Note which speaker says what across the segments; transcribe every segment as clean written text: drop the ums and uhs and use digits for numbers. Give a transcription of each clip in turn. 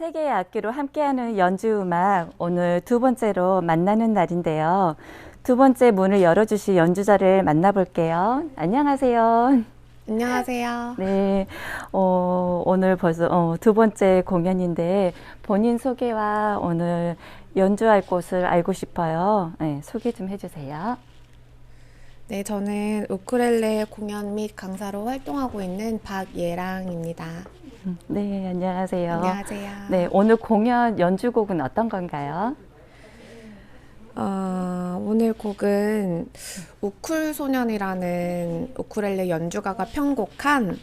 Speaker 1: 세 개의 악기로 함께하는 연주 음악 오늘 두 번째로 만나는 날인데요. 두 번째 문을 열어주실 연주자를 만나볼게요. 안녕하세요.
Speaker 2: 안녕하세요.
Speaker 1: 네, 오늘 벌써 두 번째 공연인데 본인 소개와 오늘 연주할 곳을 알고 싶어요. 네, 소개 좀 해주세요.
Speaker 2: 네, 저는 우쿨렐레 공연 및 강사로 활동하고 있는 박예랑입니다.
Speaker 1: 네, 안녕하세요. 네,
Speaker 2: 안녕하세요.
Speaker 1: 오늘 공연 연주곡은 어떤 건가요?
Speaker 2: 오늘 곡은 우쿨 소년이라는 우쿨렐레 연주가가 편곡한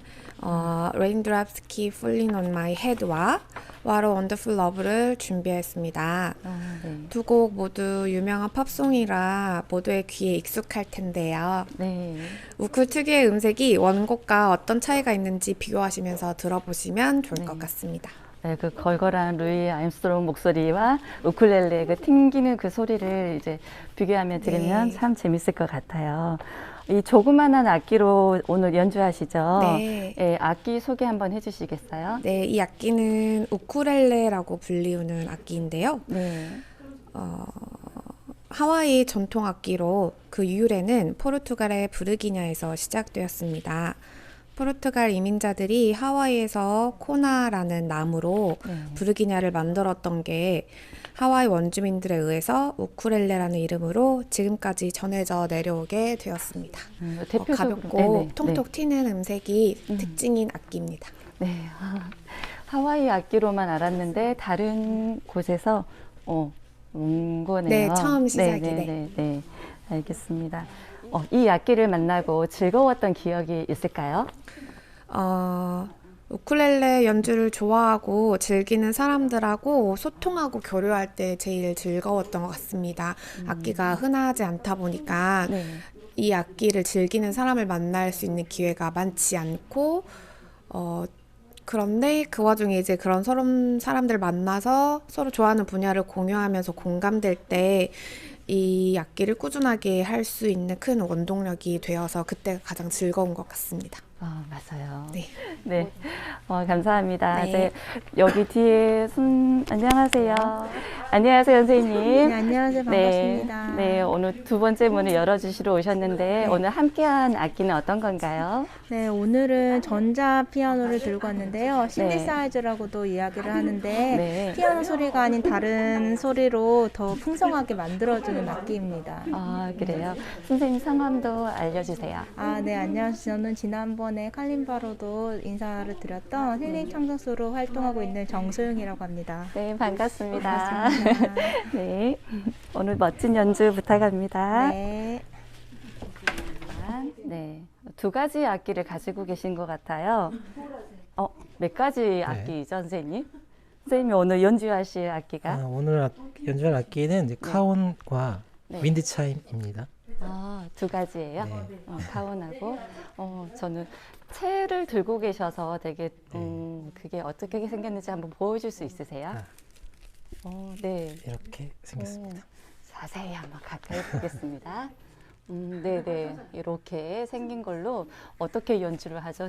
Speaker 2: Raindrops Keep Falling on My Head와 What a Wonderful Love를 준비했습니다.
Speaker 1: 네.
Speaker 2: 두 곡 모두 유명한 팝송이라 모두의 귀에 익숙할 텐데요.
Speaker 1: 네.
Speaker 2: 우쿨 특유의 음색이 원곡과 어떤 차이가 있는지 비교하시면서 들어보시면 좋을 것 같습니다.
Speaker 1: 네, 그 걸걸한 루이 암스트롱 목소리와 우쿨렐레 그 튕기는 그 소리를 이제 비교하며 들으면
Speaker 2: 네.
Speaker 1: 참 재밌을 것 같아요. 이 조그만한 악기로 오늘 연주하시죠?
Speaker 2: 네.
Speaker 1: 예, 악기 소개 한번 해주시겠어요?
Speaker 2: 네, 이 악기는 우쿨렐레라고 불리우는 악기인데요.
Speaker 1: 네.
Speaker 2: 하와이 전통 악기로 그 유래는 포르투갈의 부르기냐에서 시작되었습니다. 포르투갈 이민자들이 하와이에서 코나라는 나무로 부르기냐를 만들었던 게 하와이 원주민들에 의해서 우쿨렐레라는 이름으로 지금까지 전해져 내려오게 되었습니다.
Speaker 1: 대표적으로
Speaker 2: 가볍고
Speaker 1: 네네,
Speaker 2: 톡톡 튀는 음색이 특징인 악기입니다.
Speaker 1: 네. 하와이 악기로만 알았는데 다른 곳에서 온 거네요.
Speaker 2: 네, 처음 시작이,
Speaker 1: 네. 알겠습니다. 이 악기를 만나고 즐거웠던 기억이 있을까요?
Speaker 2: 우쿨렐레 연주를 좋아하고 즐기는 사람들하고 소통하고 교류할 때 제일 즐거웠던 것 같습니다. 악기가 흔하지 않다 보니까
Speaker 1: 네.
Speaker 2: 이 악기를 즐기는 사람을 만날 수 있는 기회가 많지 않고, 그런데 그 와중에 이제 그런 서로 사람들 만나서 서로 좋아하는 분야를 공유하면서 공감될 때 이 악기를 꾸준하게 할 수 있는 큰 원동력이 되어서 그때가 가장 즐거운 것 같습니다.
Speaker 1: 맞아요.
Speaker 2: 네.
Speaker 1: 네. 감사합니다.
Speaker 2: 네.
Speaker 1: 이제 여기 뒤에 안녕하세요. 안녕하세요, 선생님.
Speaker 3: 네, 안녕하세요. 반갑습니다.
Speaker 1: 네, 오늘 두 번째 문을 열어주시러 오셨는데 오늘 함께한 악기는 어떤 건가요?
Speaker 3: 네, 오늘은 전자 피아노를 들고 왔는데요. 신디사이저라고도 이야기를 하는데
Speaker 1: 네.
Speaker 3: 피아노 소리가 아닌 다른 소리로 더 풍성하게 만들어주는 악기입니다.
Speaker 1: 그래요. 선생님 성함도 알려주세요.
Speaker 3: 네, 안녕하세요. 저는 지난번에 칼림바로도 인사를 드렸던 힐링 청정소로 활동하고 있는 정소영이라고 합니다.
Speaker 1: 네, 반갑습니다.
Speaker 3: 반갑습니다.
Speaker 1: 네, 오늘 멋진 연주 부탁합니다.
Speaker 3: 네.
Speaker 1: 네, 두 가지 악기를 가지고 계신 것 같아요. 몇 가지 악기죠, 선생님? 선생님이 오늘 연주하실 악기가?
Speaker 4: 오늘 연주할 악기는 이제 카혼과 윈드차임입니다.
Speaker 1: 두 가지예요?
Speaker 4: 네.
Speaker 1: 카운하고, 저는 채를 들고 계셔서 되게, 그게 어떻게 생겼는지 한번 보여줄 수 있으세요? 네.
Speaker 4: 이렇게 생겼습니다.
Speaker 1: 자세히 한번 가까이 보겠습니다. 네네. 이렇게 생긴 걸로 어떻게 연주를 하죠?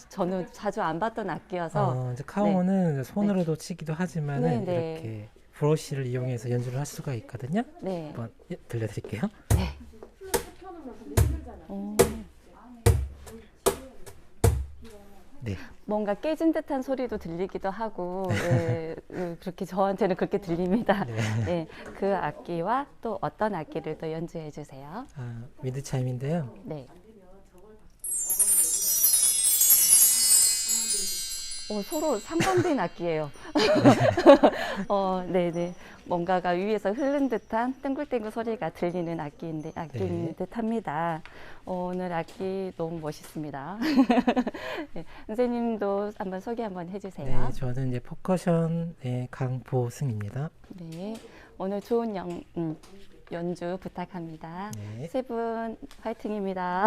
Speaker 1: 저는 자주 안 봤던 악기여서.
Speaker 4: 이제 카혼은 손으로도 치기도 하지만은
Speaker 1: 네.
Speaker 4: 이렇게 브러쉬를 이용해서 연주를 할 수가 있거든요.
Speaker 1: 네.
Speaker 4: 한번 들려드릴게요.
Speaker 1: 네.
Speaker 4: 네.
Speaker 1: 뭔가 깨진 듯한 소리도 들리기도 하고, 예, 그렇게 저한테는 그렇게 들립니다. 네. 그 악기와 또 어떤 악기를 또 연주해 주세요.
Speaker 4: 윈드차임인데요.
Speaker 1: 네. 서로 상반된 악기예요. 네네. 뭔가가 위에서 흐른 듯한 땡글땡글 소리가 들리는 악기인 듯합니다. 오늘 악기 너무 멋있습니다. 네, 선생님도 한번 소개 한번 해주세요.
Speaker 4: 네, 저는 이제 퍼커션의 강보승입니다.
Speaker 1: 네, 오늘 좋은 연주 부탁합니다.
Speaker 4: 네.
Speaker 1: 세 분 화이팅입니다.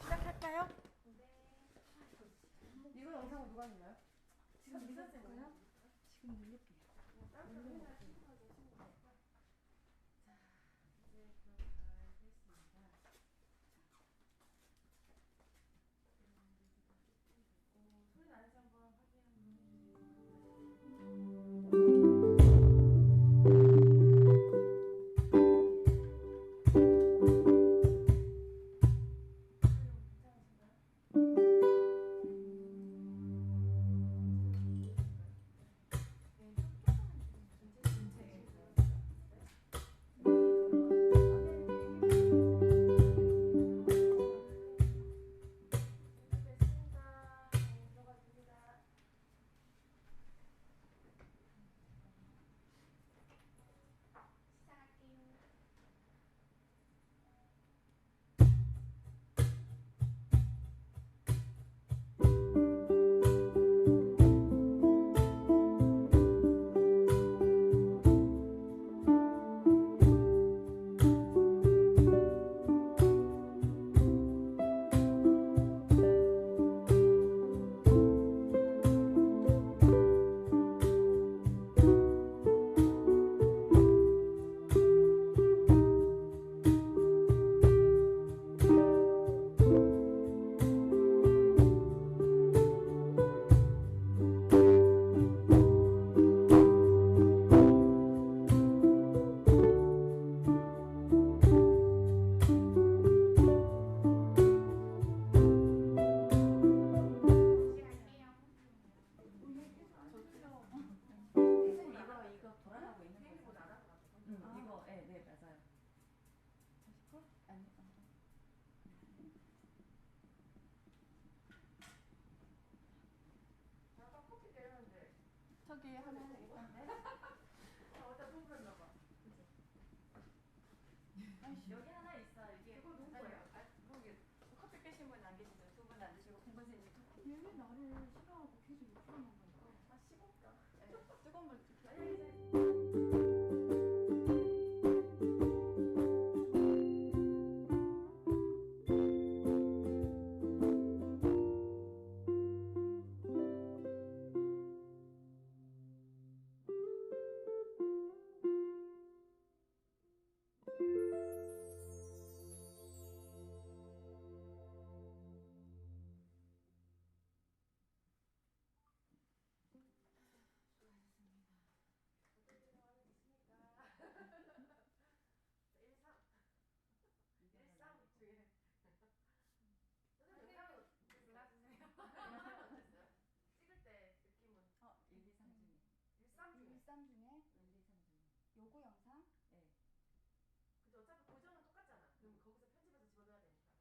Speaker 5: 시작할까요? 이거 영상은 누가 눌러요? 지금 눌렀을까요? 지금 누를게요. 소리 나는지 한번
Speaker 1: 이거 돌아가고 있는 거 이거 네 맞아요. 아니 저기 하나 있던데.
Speaker 5: 어디다 뽑혔나 봐.
Speaker 1: 여기 하나 있어. 이게 이거 누구 거예요? 커피 깨신 분 안 계시죠? 두 분 안 드시고 공 선생님.
Speaker 5: 얘왜 나를 싫어하고 계속 욕하는 건가?
Speaker 1: 아 식었다. 네, 뜨거운 물 드릴게요.
Speaker 5: 일삼 중에 요거 영상?
Speaker 1: 네.
Speaker 5: 근데 어차피 고정은 똑같잖아. 그럼 거기서 편집해서 집어넣어야 되니까.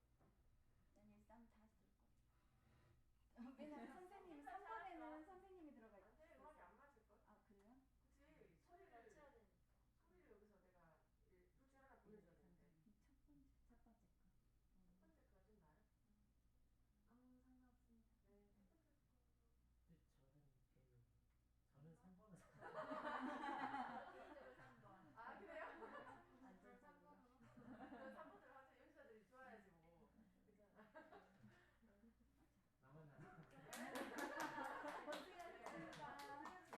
Speaker 1: 난 일삼 다 쓸 거예요. 왜냐면